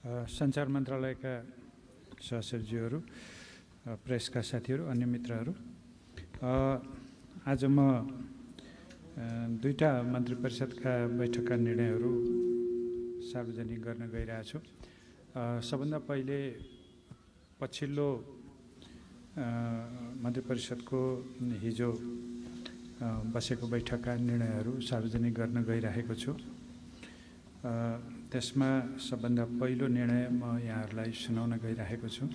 सञ्चार मन्त्रालयका सहसचिवहरू, प्रेसका साथीहरू, अन्य मित्रहरू, आज म दुईटा मन्त्री परिषदका बैठकका निर्णयहरू सार्वजनिक गर्न गइरहेको छु। सबभन्दा पहिले पछिल्लो मन्त्री परिषदको हिजो बसेको बैठकका निर्णयहरू सार्वजनिक गर्न गइरहेको छु। त्यसमा सबभन्दा पहिलो निर्णय म यहाँहरूलाई सुनाउन गइरहेको छु।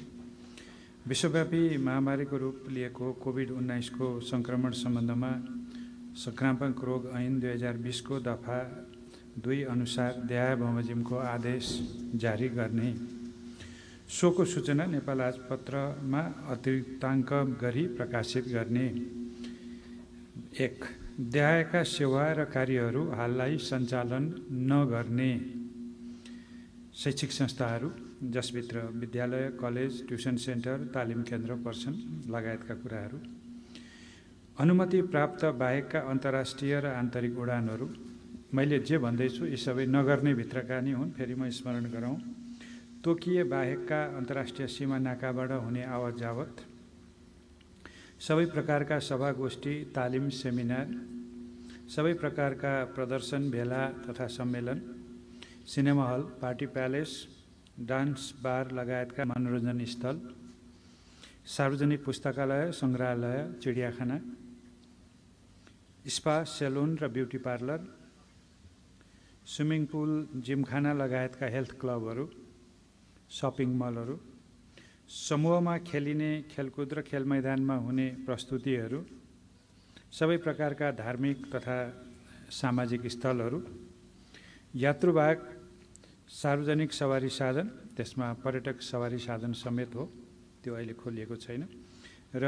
विश्वव्यापी महामारीको रूप लिएको कोभिड-19 को संक्रमण सम्बन्धमा संक्रामक रोग ऐन 2020 को दफा 2 अनुसार देहाय बमोजिमको आदेश जारी गर्ने, सोको सूचना नेपाल राजपत्रमा अतिरिक्ताङ्क गरी प्रकाशित गर्ने। 1. देहायका सेवा र कार्यहरू हाललाई सञ्चालन नगर्ने शैक्षिक संस्थाहरू जसभित्र विद्यालय, कलेज, ट्युसन सेन्टर, तालिम केन्द्र पर्छन् लगायतका कुराहरू। अनुमति प्राप्त बाहेकका अन्तर्राष्ट्रिय र आन्तरिक उडानहरू, मैले जे भन्दैछु यी सबै नगर्ने भित्रका नै हुन्। फेरि म स्मरण गराउँ, तोकिए बाहेकका अन्तर्राष्ट्रिय सीमा नाकाबाट हुने आवत जावत, सबै प्रकारका सभागोष्ठी, तालिम, सेमिनार, सबै प्रकारका प्रदर्शन, भेला तथा सम्मेलन, cinema hall, party palace, dance bar लगायतका मनोरञ्जन स्थल, सार्वजनिक पुस्तकालय, सङ्ग्रहालय, चिडियाखाना, स्पा, सेलुन र beauty parlour, swimming pool, gymkhana लगायतका हेल्थ क्लबहरू, सपिङ मलहरू, समूहमा खेलिने खेलकुद र खेल मैदानमा हुने प्रस्तुतिहरू, सबै प्रकारका धार्मिक तथा सामाजिक स्थलहरू, यात्रुवाहक सार्वजनिक सवारी साधन, त्यसमा पर्यटक सवारी साधन समेत हो, त्यो अहिले खोलिएको छैन, र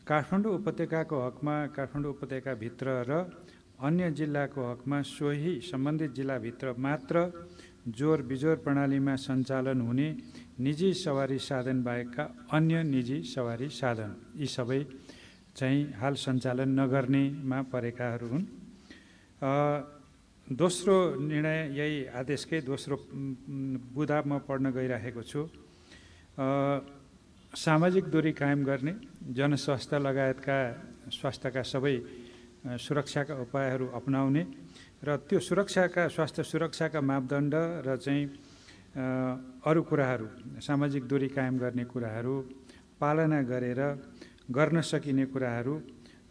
काठमाडौँ उपत्यकाको हकमा काठमाडौँ उपत्यकाभित्र र अन्य जिल्लाको हकमा सोही सम्बन्धित जिल्लाभित्र मात्र जोर बिजोर प्रणालीमा सञ्चालन हुने निजी सवारी साधन बाहेकका अन्य निजी सवारी साधन, यी सबै चाहिँ हाल सञ्चालन नगर्नेमा परेकाहरू हुन्। दोस्रो निर्णय यही आदेशकै दोस्रो बुँदा म पढ्न गइरहेको छु। सामाजिक दूरी कायम गर्ने, जनस्वास्थ्य लगायतका स्वास्थ्यका सबै सुरक्षाका उपायहरू अपनाउने र त्यो स्वास्थ्य सुरक्षाका मापदण्ड र चाहिँ अरू कुराहरू, सामाजिक दूरी कायम गर्ने कुराहरू पालना गरेर गर्न सकिने कुराहरू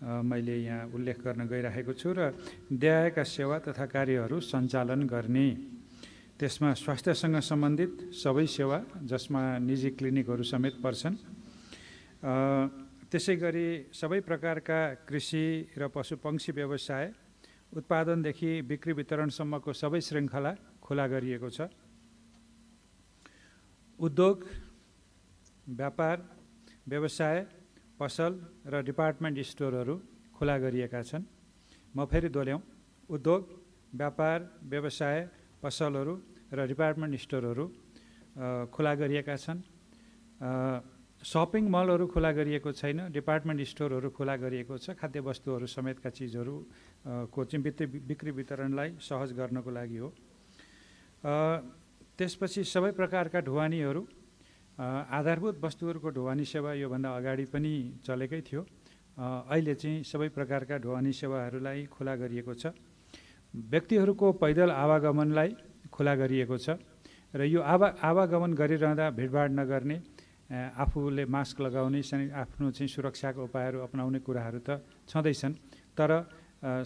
मैले यहाँ उल्लेख गर्न गइरहेको छु। र देहायका सेवा तथा कार्यहरू सञ्चालन गर्ने, त्यसमा स्वास्थ्यसँग सम्बन्धित सबै सेवा जसमा निजी क्लिनिकहरू समेत पर्छन्, त्यसै गरी सबै प्रकारका कृषि र पशुपक्षी व्यवसाय, उत्पादनदेखि बिक्री वितरणसम्मको सबै श्रृङ्खला खुला गरिएको छ। उद्योग, व्यापार, व्यवसाय, पसल र डिपार्टमेन्ट स्टोरहरू खुला गरिएका छन्। म फेरि दोहोऱ्याउँ, उद्योग, व्यापार, व्यवसाय, पसलहरू र डिपार्टमेन्ट स्टोरहरू खुला गरिएका छन्। सपिङ मलहरू खुला गरिएको छैन, डिपार्टमेन्ट स्टोरहरू खुला गरिएको छ। खाद्य वस्तुहरू समेतका चिजहरू को चाहिँ बिक्री वितरणलाई सहज गर्नको लागि हो। त्यसपछि सबै प्रकारका ढुवानीहरू, आधारभूत वस्तुहरूको ढुवानी सेवा योभन्दा अगाडि पनि चलेकै थियो, अहिले चाहिँ सबै प्रकारका ढुवानी सेवाहरूलाई खुला गरिएको छ। व्यक्तिहरूको पैदल आवागमनलाई खुला गरिएको छ र यो आवागमन गरिरहँदा भिडभाड नगर्ने, आफूले मास्क लगाउने, आफ्नो चाहिँ सुरक्षाको उपायहरू अपनाउने कुराहरू त छँदैछन्, तर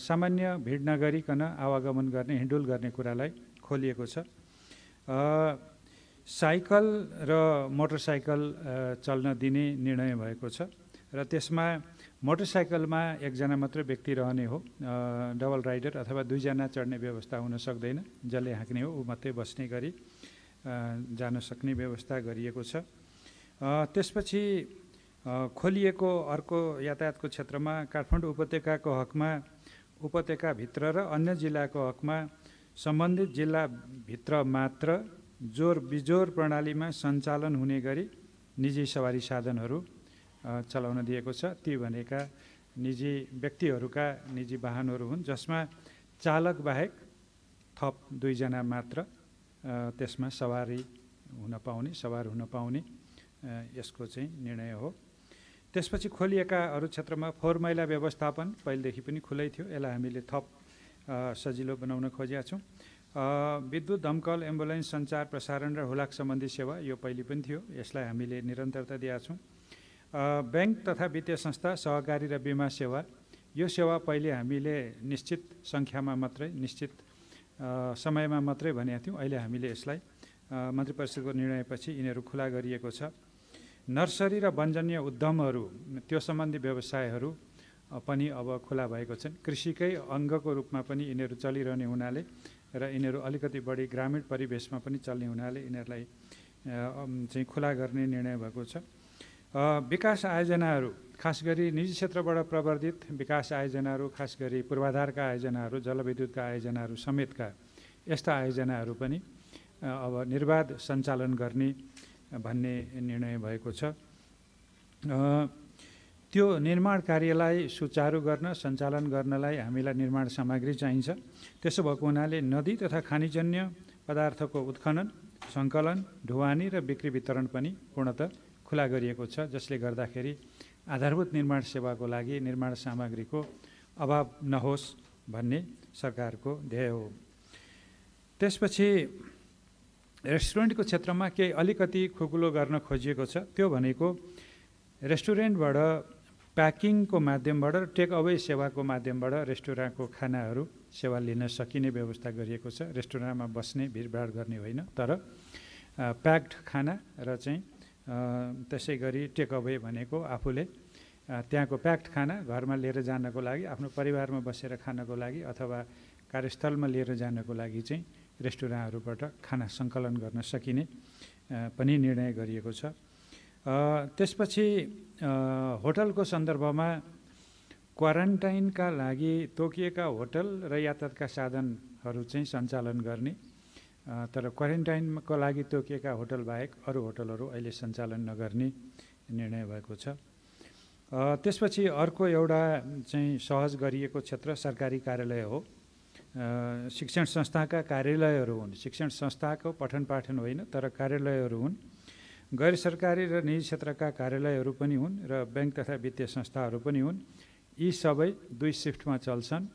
सामान्य भिड नगरिकन आवागमन गर्ने, हिँडुल गर्ने कुरालाई खोलिएको छ। साइकल र मोटरसाइकल चल्न दिने निर्णय भएको छ र त्यसमा मोटरसाइकलमा एकजना मात्रै व्यक्ति रहने हो, डबल राइडर अथवा दुईजना चढ्ने व्यवस्था हुन सक्दैन, जसले हाँक्ने हो ऊ मात्रै बस्ने गरी जान सक्ने व्यवस्था गरिएको छ। त्यसपछि खोलिएको अर्को यातायातको क्षेत्रमा काठमाडौँ उपत्यकाको हकमा उपत्यकाभित्र र अन्य जिल्लाको हकमा सम्बन्धित जिल्लाभित्र मात्र जोर बिजोर प्रणालीमा सञ्चालन हुने गरी निजी सवारी साधनहरू चलाउन दिएको छ। ती भनेका निजी व्यक्तिहरूका निजी वाहनहरू हुन् जसमा चालक बाहेक थप 2 जना मात्र त्यसमा सवारी हुन पाउने, सवार हुन पाउने यसको चाहिँ निर्णय हो। त्यसपछि खोलिएका अरू क्षेत्रमा फोहोर मैला व्यवस्थापन पहिलेदेखि पनि खुलै थियो, यसलाई हामीले थप सजिलो बनाउन खोजेका छौँ। विद्युत, दमकल, एम्बुलेन्स, सञ्चार, प्रसारण र हुलाक सम्बन्धी सेवा यो पहिले पनि थियो, यसलाई हामीले निरन्तरता दिएका छौँ। ब्याङ्क तथा वित्तीय संस्था, सहकारी र बिमा सेवा, यो सेवा पहिले हामीले निश्चित सङ्ख्यामा मात्रै, निश्चित समयमा मात्रै भनेका थियौँ, अहिले हामीले यसलाई मन्त्री परिषदको निर्णयपछि यिनीहरू खुला गरिएको छ। नर्सरी र वनजन्य उद्यमहरू, त्यो सम्बन्धी व्यवसायहरू पनि अब खुला भएको छन्। कृषिकै अङ्गको रूपमा पनि यिनीहरू चलिरहने हुनाले र यिनीहरू अलिकति बढी ग्रामीण परिवेशमा पनि चल्ने हुनाले यिनीहरूलाई चाहिँ खुला गर्ने निर्णय भएको छ। विकास आयोजनाहरू, खास गरी निजी क्षेत्रबाट प्रवर्धित विकास आयोजनाहरू, खास गरी पूर्वाधारका आयोजनाहरू, जलविद्युतका आयोजनाहरू समेतका यस्ता आयोजनाहरू पनि अब निर्बाध सञ्चालन गर्ने भन्ने निर्णय भएको छ। त्यो निर्माण कार्यलाई सुचारू गर्न, सञ्चालन गर्नलाई हामीलाई निर्माण सामग्री चाहिन्छ। त्यसो भएको हुनाले नदी तथा खानीजन्य पदार्थको उत्खनन, सङ्कलन, ढुवानी र बिक्री वितरण पनि पूर्णतः खुला गरिएको छ, जसले गर्दाखेरि आधारभूत निर्माण सेवाको लागि निर्माण सामग्रीको अभाव नहोस् भन्ने सरकारको ध्येय हो। त्यसपछि रेस्टुरेन्टको क्षेत्रमा केही अलिकति खुकुलो गर्न खोजिएको छ। त्यो भनेको रेस्टुरेन्टबाट प्याकिङको माध्यमबाट र टेक अवे सेवाको माध्यमबाट रेस्टुरेन्टको खानाहरू सेवा लिन सकिने व्यवस्था गरिएको छ। रेस्टुरेन्टमा बस्ने, भिडभाड गर्ने होइन, तर प्याक्ड खाना र चाहिँ त्यसै गरी टेक अवे भनेको आफूले त्यहाँको प्याक्ड खाना घरमा लिएर जानको लागि, आफ्नो परिवारमा बसेर खानको लागि अथवा कार्यस्थलमा लिएर जानको लागि चाहिँ रेस्टुरेन्टहरूबाट खाना सङ्कलन गर्न सकिने पनि निर्णय गरिएको छ। त्यसपछि होटलको सन्दर्भमा क्वारेन्टाइनका लागि तोकिएका होटल र यातायातका साधनहरू चाहिँ सञ्चालन गर्ने, तर क्वारेन्टाइनको लागि तोकिएका होटल बाहेक अरू होटलहरू अहिले सञ्चालन नगर्ने निर्णय भएको छ। त्यसपछि अर्को एउटा चाहिँ सहज गरिएको क्षेत्र सरकारी कार्यालय हो। शिक्षण संस्थाका कार्यालयहरू हुन्, शिक्षण संस्थाको पठन पाठन होइन, तर कार्यालयहरू हुन्। गैर सरकारी र निजी क्षेत्रका कार्यालयहरू पनि हुन् र ब्याङ्क तथा वित्तीय संस्थाहरू पनि हुन्। यी सबै 2 सिफ्टमा चल्छन्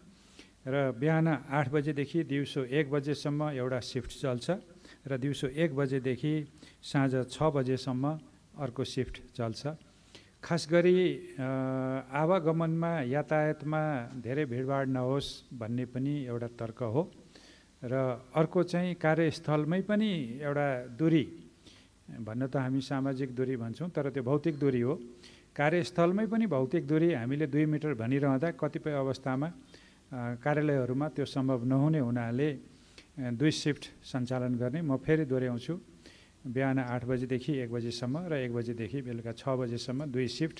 र बिहान 8 बजेदेखि दिउँसो 1 बजेसम्म एउटा सिफ्ट चल्छ र दिउँसो 1 बजेदेखि साँझ 6 बजेसम्म अर्को सिफ्ट चल्छ। खास गरी आवागमनमा, यातायातमा धेरै भिडभाड नहोस् भन्ने पनि एउटा तर्क हो र अर्को चाहिँ कार्यस्थलमै पनि एउटा दूरी, भन्न त हामी सामाजिक दूरी भन्छौँ, तर त्यो भौतिक दूरी हो। कार्यस्थलमै पनि भौतिक दूरी हामीले 2 मिटर भनिरहँदा कतिपय अवस्थामा कार्यालयहरूमा त्यो सम्भव नहुने हुनाले 2 सिफ्ट सञ्चालन गर्ने। म फेरि दोहोऱ्याउँछु, बिहान 8 बजेदेखि 1 बजेसम्म र 1 बजेदेखि बेलुका 6 बजेसम्म 2 सिफ्ट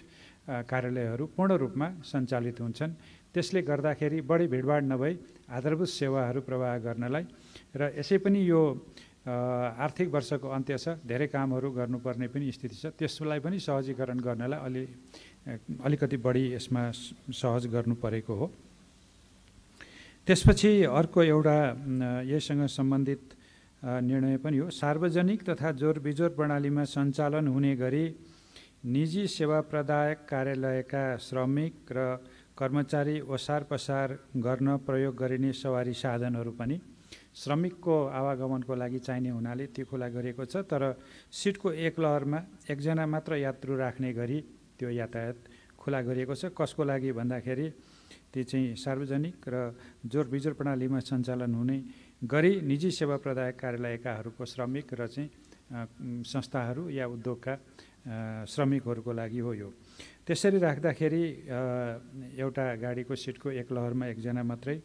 कार्यालयहरू पूर्ण रूपमा सञ्चालित हुन्छन्। त्यसले गर्दाखेरि बढी भिडभाड नभई आधारभूत सेवाहरू प्रवाह गर्नलाई र यसै पनि यो आर्थिक वर्षको अन्त्य छ, धेरै कामहरू गर्नुपर्ने पनि स्थिति छ, त्यसलाई पनि सहजीकरण गर्नलाई अलिकति बढी यसमा सहज गर्नु परेको हो। त्यसपछि अर्को एउटा यससँग सम्बन्धित निर्णय पनि हो। सार्वजनिक तथा जोरबिजोर प्रणालीमा सञ्चालन हुने गरी निजी सेवा प्रदायक कार्यालयका श्रमिक र कर्मचारी ओसार पसार गर्न प्रयोग गरिने सवारी साधनहरू पनि श्रमिकको आवागमनको लागि चाहिने हुनाले त्यो खुला गरिएको छ, तर सिटको एक लहरमा एकजना मात्र यात्रु राख्ने गरी त्यो यातायात खुला गरिएको छ। कसको लागि भन्दाखेरि ती चाहिँ सार्वजनिक र जोरबिजोर प्रणालीमा सञ्चालन हुने गरी निजी सेवा प्रदायक कार्यालयकाहरूको श्रमिक र चाहिँ संस्थाहरू या उद्योगका श्रमिकहरूको लागि हो। यो त्यसरी राख्दाखेरि एउटा गाडीको सिटको एक लहरमा एकजना मात्रै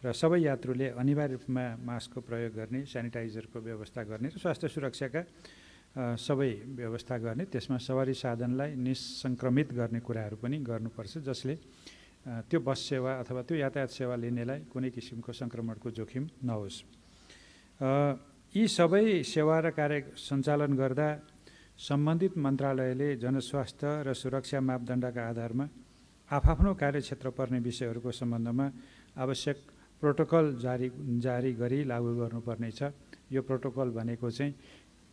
र सबै यात्रुले अनिवार्य रूपमा मास्कको प्रयोग गर्ने, सेनिटाइजरको व्यवस्था गर्ने र स्वास्थ्य सुरक्षाका सबै व्यवस्था गर्ने, त्यसमा सवारी साधनलाई निसङ्क्रमित गर्ने कुराहरू पनि गर्नुपर्छ, जसले त्यो बस सेवा अथवा त्यो यातायात सेवा लिनेलाई कुनै किसिमको सङ्क्रमणको जोखिम नहोस्। यी सबै सेवा र कार्य सञ्चालन गर्दा सम्बन्धित मन्त्रालयले जनस्वास्थ्य र सुरक्षा मापदण्डका आधारमा आफ्नो कार्यक्षेत्र पर्ने विषयहरूको सम्बन्धमा आवश्यक प्रोटोकल जारी गरी लागू गर्नुपर्नेछ। यो प्रोटोकल भनेको चाहिँ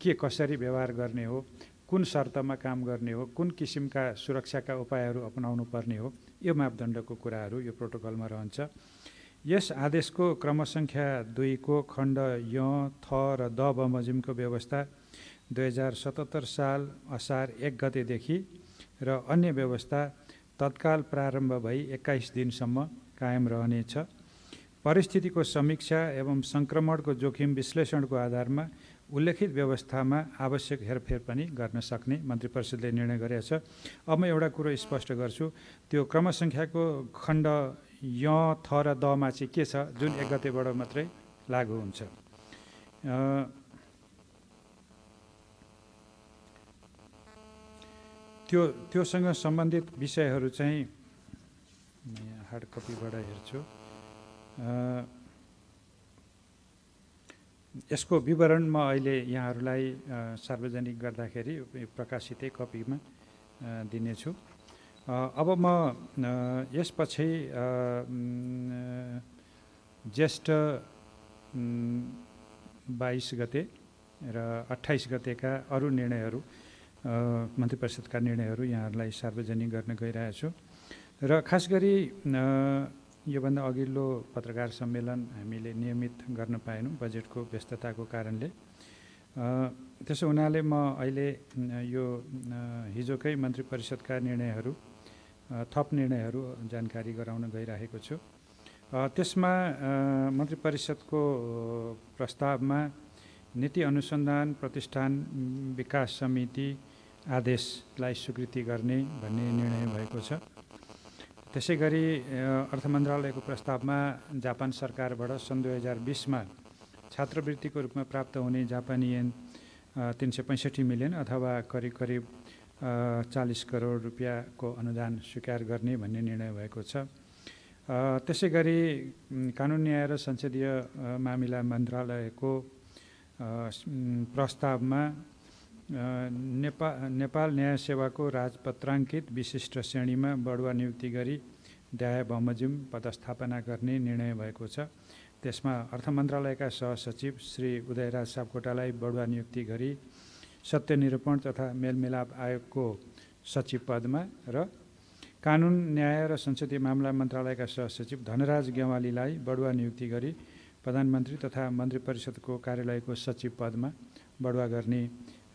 के कसरी व्यवहार गर्ने हो, कुन शर्तमा काम गर्ने हो, कुन किसिमका सुरक्षाका उपायहरू अपनाउनु पर्ने हो, यो मापदण्डको कुराहरू यो प्रोटोकलमा रहन्छ। यस आदेशको क्रमसङ्ख्या 2 को खण्ड य, थ र द बमोजिमको व्यवस्था 2077 साल असार 1 गतेदेखि र अन्य व्यवस्था तत्काल प्रारम्भ भई 21 दिनसम्म कायम रहनेछ। परिस्थितिको समीक्षा एवं सङ्क्रमणको जोखिम विश्लेषणको आधारमा उल्लेखित व्यवस्थामा आवश्यक हेरफेर पनि गर्न सक्ने मन्त्री परिषदले निर्णय गरेको छ। अब म एउटा कुरो स्पष्ट गर्छु, त्यो क्रमसङ्ख्याको खण्ड य, थ र दमा चाहिँ के छ, जुन 1 गतेबाट मात्रै लागू हुन्छ। त्योसँग सम्बन्धित विषयहरू चाहिँ यहाँ हार्ड कपीबाट हेर्छु। यसको विवरण म अहिले यहाँहरूलाई सार्वजनिक गर्दाखेरि प्रकाशितै कपीमा दिनेछु। अब म यसपछि ज्येष्ठ 22 गते र 28 गतेका अरू निर्णयहरू मन्त्री परिषदका निर्णयहरू यहाँहरूलाई सार्वजनिक गर्न गइरहेको छु। र खास गरी योभन्दा अघिल्लो पत्रकार सम्मेलन हामीले नियमित गर्न पाएनौँ बजेटको व्यस्तताको कारणले। त्यसो हुनाले म अहिले यो हिजोकै मन्त्री परिषदका निर्णयहरू थप निर्णयहरू जानकारी गराउन गइरहेको छु। त्यसमा मन्त्री परिषदको प्रस्तावमा नीति अनुसन्धान प्रतिष्ठान विकास समिति आदेशलाई स्वीकृति गर्ने भन्ने निर्णय भएको छ। त्यसै गरी अर्थ मन्त्रालयको प्रस्तावमा जापान सरकारबाट सन् 2020मा छात्रवृत्तिको रूपमा प्राप्त हुने जापानी येन 365 मिलियन अथवा करिब 40 करोड रुपियाँको अनुदान स्वीकार गर्ने भन्ने निर्णय भएको छ। त्यसै गरी कानुन न्याय र संसदीय मामिला मन्त्रालयको प्रस्तावमा नेपाल न्याय सेवाको राजपत्राङ्कित विशिष्ट श्रेणीमा बढुवा नियुक्ति गरी दाय बमोजिम पदस्थापना गर्ने निर्णय भएको छ। त्यसमा अर्थ मन्त्रालयका सहसचिव श्री उदयराज सापकोटालाई बढुवा नियुक्ति गरी सत्यनिरूपण तथा मेलमिलाप आयोगको सचिव पदमा र कानुन न्याय र संसदीय मामला मन्त्रालयका सहसचिव धनराज गेवालीलाई बढुवा नियुक्ति गरी प्रधानमन्त्री तथा मन्त्री परिषदको कार्यालयको सचिव पदमा बढुवा गर्ने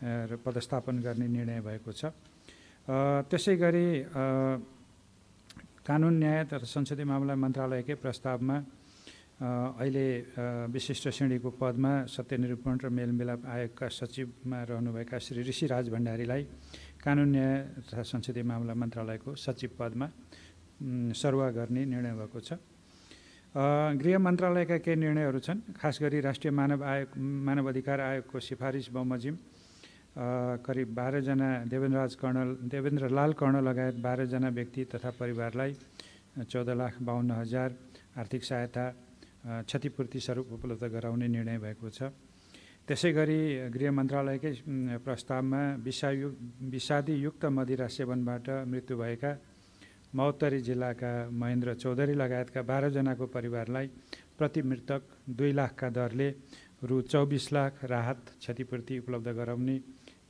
र पदस्थापन गर्ने निर्णय भएको छ। त्यसै गरी कानुन न्याय तथा संसदीय मामला मन्त्रालयकै प्रस्तावमा अहिले विशिष्ट श्रेणीको पदमा सत्यनिरूपण र मेलमिलाप आयोगका सचिवमा रहनुभएका श्री ऋषिराज भण्डारीलाई कानुन न्याय तथा संसदीय मामला मन्त्रालयको सचिव पदमा सरुवा गर्ने निर्णय भएको छ। गृह मन्त्रालयका केही निर्णयहरू छन्। खास गरी राष्ट्रिय मानव अधिकार आयोगको सिफारिस बमोजिम करिब 12 जना देवेन्द्र लाल कर्ण लगायत 12 जना व्यक्ति तथा परिवारलाई 14,52,000 आर्थिक सहायता क्षतिपूर्ति स्वरूप उपलब्ध गराउने निर्णय भएको छ। त्यसै गरी गृह मन्त्रालयकै प्रस्तावमा विषादीयुक्त मदिरा सेवनबाट मृत्यु भएका महोत्तरी जिल्लाका महेन्द्र चौधरी लगायतका 12 जनाको परिवारलाई प्रति मृतक 2 लाखका दरले रु 24 लाख राहत क्षतिपूर्ति उपलब्ध गराउने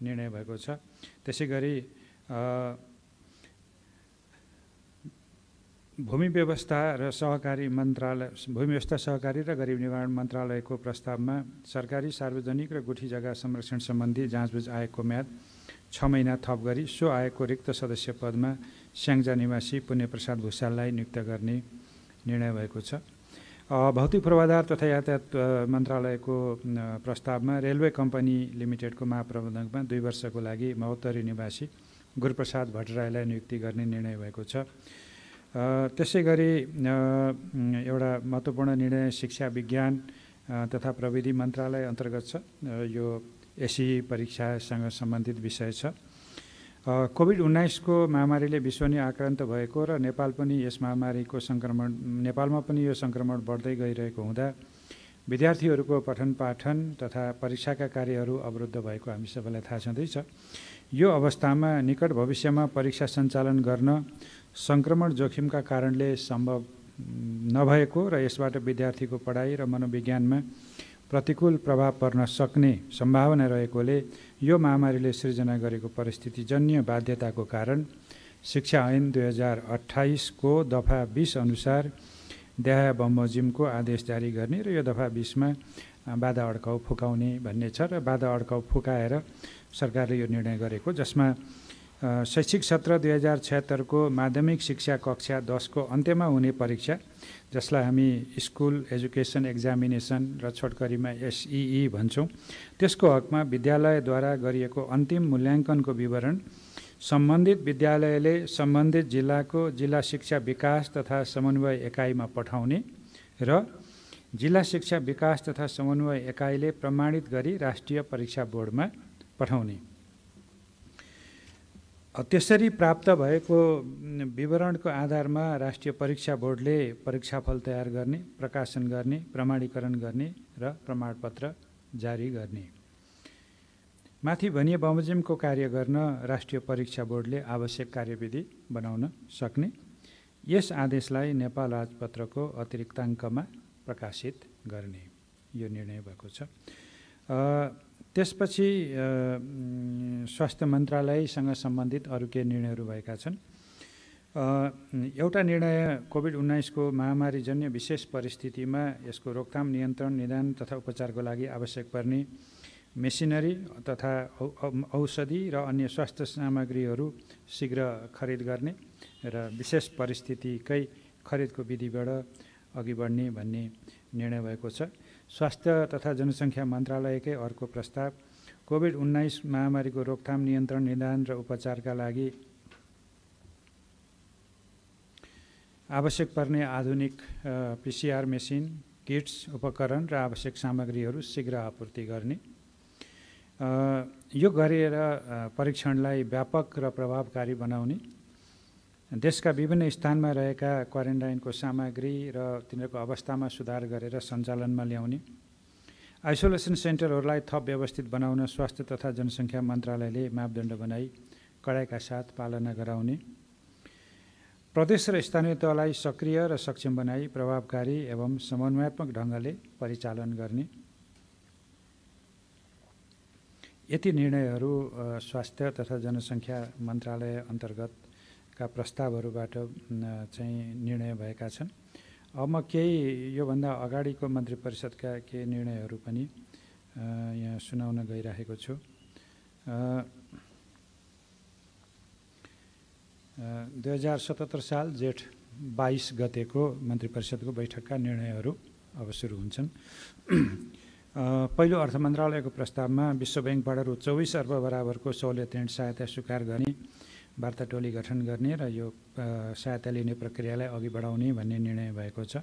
निर्णय भएको छ। त्यसै गरी भूमि व्यवस्था सहकारी र गरिब निर्माण मन्त्रालयको प्रस्तावमा सरकारी सार्वजनिक र गुठी जग्गा संरक्षण सम्बन्धी जाँचबुझ आयोगको म्याद 6 महिना थप गरी सो आयोगको रिक्त सदस्य पदमा स्याङ्जा निवासी पुण्यप्रसाद भुषाललाई नियुक्त गर्ने निर्णय भएको छ। भौतिक पूर्वाधार तथा यातायात मन्त्रालयको प्रस्तावमा रेलवे कम्पनी लिमिटेडको महाप्रबन्धकमा 2 वर्षको लागि महोत्तरी निवासी गुरुप्रसाद भट्टराईलाई नियुक्ति गर्ने निर्णय भएको छ। त्यसै गरी एउटा महत्त्वपूर्ण निर्णय शिक्षा विज्ञान तथा प्रविधि मन्त्रालय अन्तर्गत छ। यो एसई परीक्षासँग सम्बन्धित विषय छ। कोभिड-19 को महामारीले विश्व नै आक्रान्त भएको र नेपालमा पनि यो सङ्क्रमण बढ्दै गइरहेको हुँदा विद्यार्थीहरूको पठन पाठन तथा परीक्षाका कार्यहरू अवरुद्ध भएको हामी सबैलाई थाहा छँदैछ। यो अवस्थामा निकट भविष्यमा परीक्षा सञ्चालन गर्न सङ्क्रमण जोखिमका कारणले सम्भव नभएको र यसबाट विद्यार्थीको पढाइ र मनोविज्ञानमा प्रतिकूल प्रभाव पर्न सक्ने सम्भावना रहेकोले यो महामारीले सृजना गरेको परिस्थितिजन्य बाध्यताको कारण शिक्षा ऐन 2028 को दफा 20 अनुसार देहाय बमोजिमको आदेश जारी गर्ने र यो दफा 20 मा बाधा अड्काउ फुकाउने भन्ने छ र बाधा अड्काउ फुकाएर सरकारले यो निर्णय गरेको, जसमा शैक्षिक सत्र 2076 को माध्यमिक शिक्षा कक्षा 10 को अन्त्यमा हुने परीक्षा, जसलाई हामी स्कुल एजुकेसन एक्जामिनेसन र छोटकरीमा SEE भन्छौँ, त्यसको हकमा विद्यालयद्वारा गरिएको अन्तिम मूल्याङ्कनको विवरण सम्बन्धित विद्यालयले सम्बन्धित जिल्लाको जिल्ला शिक्षा विकास तथा समन्वय एकाइमा पठाउने र जिल्ला शिक्षा विकास तथा समन्वय एकाइले प्रमाणित गरी राष्ट्रिय परीक्षा बोर्डमा पठाउने। त्यसरी प्राप्त भएको विवरणको आधारमा राष्ट्रिय परीक्षा बोर्डले परीक्षाफल तयार गर्ने, प्रकाशन गर्ने, प्रमाणीकरण गर्ने र प्रमाणपत्र जारी गर्ने। माथि भनिए बमोजिमको कार्य गर्न राष्ट्रिय परीक्षा बोर्डले आवश्यक कार्यविधि बनाउन सक्ने। यस आदेशलाई नेपाल राजपत्रको अतिरिक्ताङ्कमा प्रकाशित गर्ने यो निर्णय भएको छ। त्यसपछि स्वास्थ्य मन्त्रालयसँग सम्बन्धित अरू केही निर्णयहरू भएका छन्। एउटा निर्णय कोभिड-19 को महामारीजन्य विशेष परिस्थितिमा यसको रोकथाम, नियन्त्रण, निदान तथा उपचारको लागि आवश्यक पर्ने मेसिनरी तथा औषधि र अन्य स्वास्थ्य सामग्रीहरू शीघ्र खरिद गर्ने र विशेष परिस्थितिकै खरिदको विधिबाट अघि बढ्ने भन्ने निर्णय भएको छ। स्वास्थ्य तथा जनसङ्ख्या मन्त्रालयकै अर्को प्रस्ताव कोभिड-19 महामारीको रोकथाम, नियन्त्रण, निदान र उपचारका लागि आवश्यक पर्ने आधुनिक PCR मेसिन, किट्स, उपकरण र आवश्यक सामग्रीहरू शीघ्र आपूर्ति गर्ने। यो गरेर परीक्षणलाई व्यापक र प्रभावकारी बनाउने, देशका विभिन्न स्थानमा रहेका क्वारेन्टाइनको सामग्री र तिनीहरूको अवस्थामा सुधार गरेर सञ्चालनमा ल्याउने, आइसोलेसन सेन्टरहरूलाई थप व्यवस्थित बनाउन स्वास्थ्य तथा जनसङ्ख्या मन्त्रालयले मापदण्ड बनाई कडाइका साथ पालना गराउने, प्रदेश र स्थानीय तहलाई सक्रिय र सक्षम बनाई प्रभावकारी एवं समन्वयात्मक ढङ्गले परिचालन गर्ने। यति निर्णयहरू स्वास्थ्य तथा जनसङ्ख्या मन्त्रालय अन्तर्गतका प्रस्तावहरूबाट चाहिँ निर्णय भएका छन्। अब म केही योभन्दा अगाडिको मन्त्री परिषदका केही निर्णयहरू पनि यहाँ सुनाउन गइरहेको छु। 2077 साल जेठ 22 गतेको मन्त्री परिषदको बैठकका निर्णयहरू अब सुरु हुन्छन्। पहिलो अर्थ मन्त्रालयको प्रस्तावमा विश्व ब्याङ्कबाट रु 24 अर्ब बराबरको सहुलियत ऋण सहायता स्वीकार गर्ने, वार्ता टोली गठन गर्ने र यो सहायता लिने प्रक्रियालाई अघि बढाउने भन्ने निर्णय भएको छ।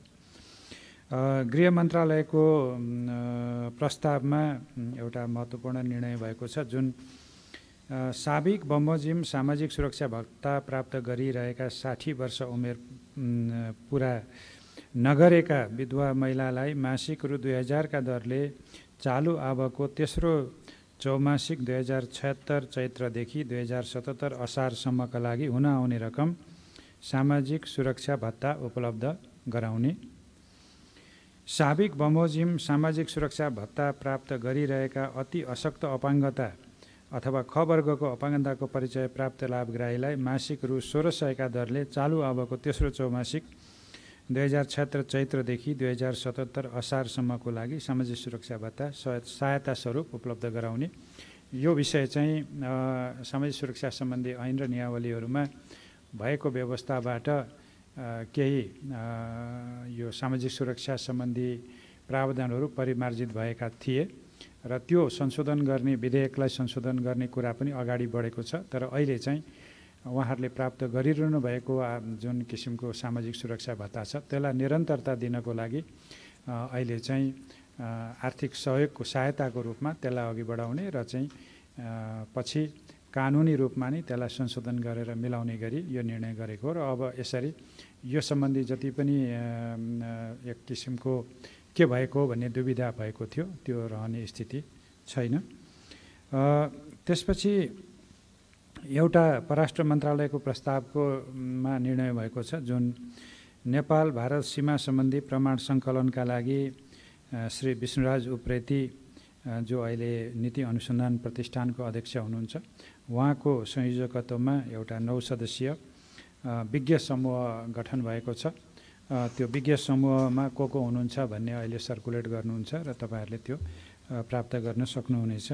गृह मन्त्रालयको प्रस्तावमा एउटा महत्त्वपूर्ण निर्णय भएको छ, जुन साबिक बमोजिम सामाजिक सुरक्षा भत्ता प्राप्त गरिरहेका 60 वर्ष उमेर पुरा नगरेका विधवा महिलालाई मासिक रु 2000 का दरले चालु आवको तेस्रो चौमासिक 2076 चैत्रदेखि 2077 असारसम्मका लागि हुन आउने रकम सामाजिक सुरक्षा भत्ता उपलब्ध गराउने, साबिक बमोजिम सामाजिक सुरक्षा भत्ता प्राप्त गरिरहेका अति अशक्त अपाङ्गता अथवा ख वर्गको अपाङ्गताको परिचय प्राप्त लाभग्राहीलाई मासिक रु 1600 का दरले चालु आवको तेस्रो चौमासिक 2076 चैत्रदेखि 2077 असारसम्मको लागि सामाजिक सुरक्षा भत्ता सहायता स्वरूप उपलब्ध गराउने। यो विषय चाहिँ सामाजिक सुरक्षा सम्बन्धी ऐन र नियमावलीहरूमा भएको व्यवस्थाबाट केही यो सामाजिक सुरक्षा सम्बन्धी प्रावधानहरू परिमार्जित भएका थिए र त्यो संशोधन गर्ने विधेयकलाई संशोधन गर्ने कुरा पनि अगाडि बढेको छ। तर अहिले चाहिँ उहाँहरूले प्राप्त गरिरहनु भएको जुन किसिमको सामाजिक सुरक्षा भत्ता छ त्यसलाई निरन्तरता दिनको लागि अहिले चाहिँ आर्थिक सहयोगको सहायताको रूपमा त्यसलाई अघि बढाउने र चाहिँ पछि कानुनी रूपमा नै त्यसलाई संशोधन गरेर मिलाउने गरी यो निर्णय गरेको र अब यसरी यो सम्बन्धी जति पनि एक किसिमको के भएको भन्ने दुविधा भएको थियो त्यो रहने स्थिति छैन। त्यसपछि एउटा परराष्ट्र मन्त्रालयको प्रस्तावकोमा निर्णय भएको छ, जुन नेपाल भारत सीमा सम्बन्धी प्रमाण सङ्कलनका लागि श्री विष्णुराज उप्रेती जो अहिले नीति अनुसन्धान प्रतिष्ठानको अध्यक्ष हुनुहुन्छ, उहाँको संयोजकत्वमा एउटा 9 सदस्यीय विज्ञ समूह गठन भएको छ। त्यो विज्ञ समूहमा को हुनुहुन्छ भन्ने अहिले सर्कुलेट गर्नुहुन्छ र तपाईहरूले त्यो प्राप्त गर्न सक्नुहुनेछ।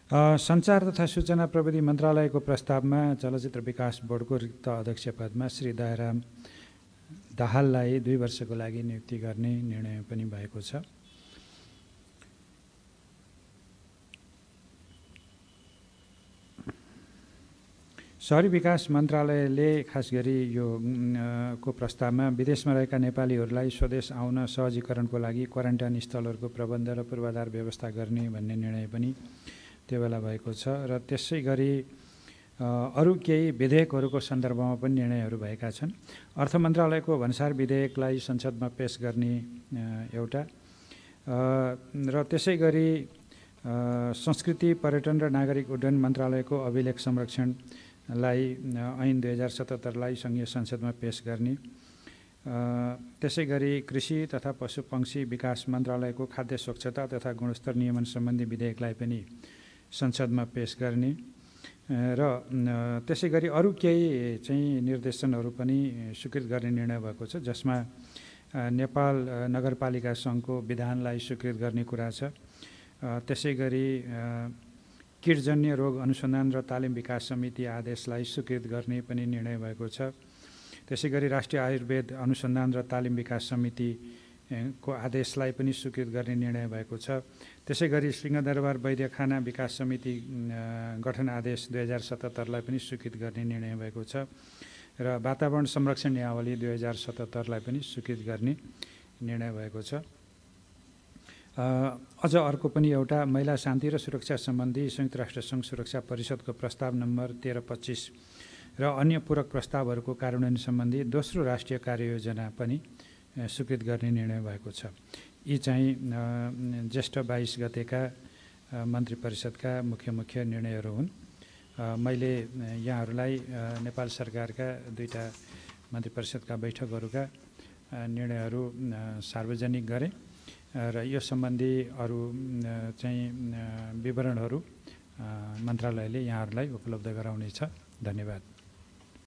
सञ्चार तथा सूचना प्रविधि मन्त्रालयको प्रस्तावमा चलचित्र विकास बोर्डको रिक्त अध्यक्ष पदमा श्री दयाराम दाहाललाई 2 वर्षको लागि नियुक्ति गर्ने निर्णय पनि भएको छ। शहरी विकास मन्त्रालयले खास गरी यो को प्रस्तावमा विदेशमा रहेका नेपालीहरूलाई स्वदेश आउन सहजीकरणको लागि क्वारेन्टाइन स्थलहरूको प्रबन्ध र पूर्वाधार व्यवस्था गर्ने भन्ने निर्णय पनि त्यो बेला भएको छ। र त्यसै गरी अरू केही विधेयकहरूको सन्दर्भमा पनि निर्णयहरू भएका छन्। अर्थ मन्त्रालयको भन्सार विधेयकलाई संसदमा पेश गर्ने एउटा र त्यसै गरी संस्कृति पर्यटन र नागरिक उड्डयन मन्त्रालयको अभिलेख संरक्षणलाई ऐन 2077लाई सङ्घीय संसदमा पेश गर्ने, त्यसै गरी कृषि तथा पशुपक्षी विकास मन्त्रालयको खाद्य स्वच्छता तथा गुणस्तर नियमन सम्बन्धी विधेयकलाई पनि संसदमा पेश गर्ने र त्यसै गरी अरू केही चाहिँ निर्देशनहरू पनि स्वीकृत गर्ने निर्णय भएको छ, जसमा नेपाल नगरपालिका सङ्घको विधानलाई स्वीकृत गर्ने कुरा छ। त्यसै गरी कीटजन्य रोग अनुसन्धान र तालिम विकास समिति आदेशलाई स्वीकृत गर्ने पनि निर्णय भएको छ। त्यसै गरी राष्ट्रिय आयुर्वेद अनुसन्धान र तालिम विकास समिति को आदेशलाई पनि स्वीकृत गर्ने निर्णय भएको छ। त्यसै गरी सिंहदरबार वैद्यखाना विकास समिति गठन आदेश 2077लाई पनि स्वीकृत गर्ने निर्णय भएको छ र वातावरण संरक्षण नियावली 2077लाई पनि स्वीकृत गर्ने निर्णय भएको छ। अझ अर्को पनि एउटा महिला शान्ति र सुरक्षा सम्बन्धी संयुक्त राष्ट्र सङ्घ सुरक्षा परिषदको प्रस्ताव नम्बर 1325 र अन्य पूरक प्रस्तावहरूको कार्यान्वयन सम्बन्धी दोस्रो राष्ट्रिय कार्ययोजना पनि स्वीकृत गर्ने निर्णय भएको छ। यी चाहिँ ज्येष्ठ 22 गतेका मन्त्री परिषदका मुख्य निर्णयहरू हुन्। मैले यहाँहरूलाई नेपाल सरकारका 2टा मन्त्री परिषदका बैठकहरूका निर्णयहरू सार्वजनिक गरेँ र यो सम्बन्धी अरू चाहिँ विवरणहरू मन्त्रालयले यहाँहरूलाई उपलब्ध गराउनेछ। धन्यवाद।